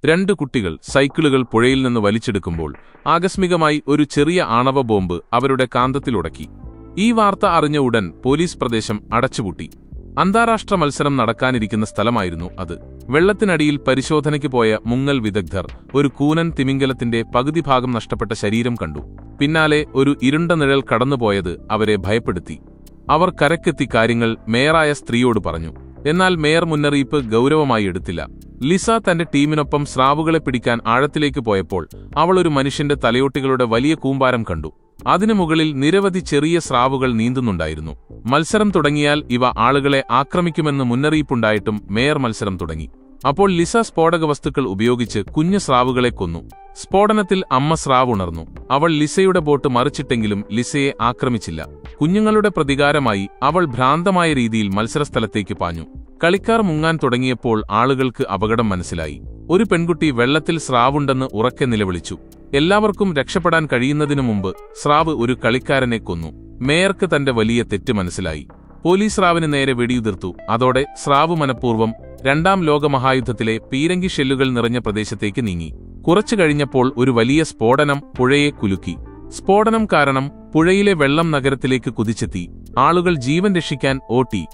രണ്ട് കുട്ടികൾ സൈക്കിളുകൾ പുഴയിൽ നിന്ന് വലിച്ചെടുക്കുമ്പോൾ ആകസ്മികമായി ഒരു ചെറിയ ആണവ ബോംബ് അവരുടെ കാന്തത്തിലുടക്കി. ഈ വാർത്ത അറിഞ്ഞ ഉടൻ പോലീസ് പ്രദേശം അടച്ചുപൂട്ടി. അന്താരാഷ്ട്ര മത്സരം നടക്കാനിരിക്കുന്ന സ്ഥലമായിരുന്നു അത്. വെള്ളത്തിനടിയിൽ പരിശോധനയ്ക്ക് പോയ മുങ്ങൽ വിദഗ്ധർ ഒരു കൂനൻ തിമിംഗലത്തിന്റെ പകുതി ഭാഗം നഷ്ടപ്പെട്ട ശരീരം കണ്ടു. പിന്നാലെ ഒരു ഇരുണ്ട നിഴൽ കടന്നുപോയത് അവരെ ഭയപ്പെടുത്തി. അവർ കരക്കെത്തി കാര്യങ്ങൾ മേയറായ സ്ത്രീയോട് പറഞ്ഞു. എന്നാൽ മേയർ മുന്നറിയിപ്പ് ഗൗരവമായി എടുത്തില്ല. ലിസ തന്റെ ടീമിനൊപ്പം സ്രാവുകളെ പിടിക്കാൻ ആഴത്തിലേക്ക് പോയപ്പോൾ അവൾ ഒരു മനുഷ്യന്റെ തലയോട്ടികളുടെ വലിയ കൂമ്പാരം കണ്ടു. അതിനു മുകളിൽ നിരവധി ചെറിയ സ്രാവുകൾ നീന്തുന്നുണ്ടായിരുന്നു. മത്സരം തുടങ്ങിയാൽ ഇവ ആളുകളെ ആക്രമിക്കുമെന്ന് മുന്നറിയിപ്പുണ്ടായിട്ടും മേയർ മത്സരം തുടങ്ങി. അപ്പോൾ ലിസ സ്ഫോടക വസ്തുക്കൾ ഉപയോഗിച്ച് കുഞ്ഞു സ്രാവുകളെ കൊന്നു. സ്ഫോടനത്തിൽ അമ്മ സ്രാവ് ഉണർന്നു. അവൾ ലിസയുടെ ബോട്ട് മറിച്ചിട്ടെങ്കിലും ലിസയെ ആക്രമിച്ചില്ല. കുഞ്ഞുങ്ങളുടെ പ്രതികാരമായി അവൾ ഭ്രാന്തമായ രീതിയിൽ മത്സരസ്ഥലത്തേക്ക് പാഞ്ഞു. കളിക്കാർ മുങ്ങാൻ തുടങ്ങിയപ്പോൾ ആളുകൾക്ക് അപകടം മനസ്സിലായി. ഒരു പെൺകുട്ടി വെള്ളത്തിൽ സ്രാവുണ്ടെന്ന് ഉറക്കെ നിലവിളിച്ചു. എല്ലാവർക്കും രക്ഷപ്പെടാൻ കഴിയുന്നതിനു മുമ്പ് സ്രാവ് ഒരു കളിക്കാരനെ കൊന്നു. മേയർക്ക് തന്റെ വലിയ തെറ്റ് മനസ്സിലായി. പോലീസ് സ്രാവിന് നേരെ വെടിയുതിർത്തു. അതോടെ സ്രാവ് മനഃപൂർവ്വം രണ്ടാം ലോകമഹായുദ്ധത്തിലെ പീരങ്കി ഷെല്ലുകൾ നിറഞ്ഞ പ്രദേശത്തേക്ക് നീങ്ങി. കുറച്ചു കഴിഞ്ഞപ്പോൾ ഒരു വലിയ സ്ഫോടനം പുഴയെ കുലുക്കി. സ്ഫോടനം കാരണം പുഴയിലെ വെള്ളം നഗരത്തിലേക്ക് കുതിച്ചെത്തി. ആളുകൾ ജീവൻ രക്ഷിക്കാൻ ഓടി.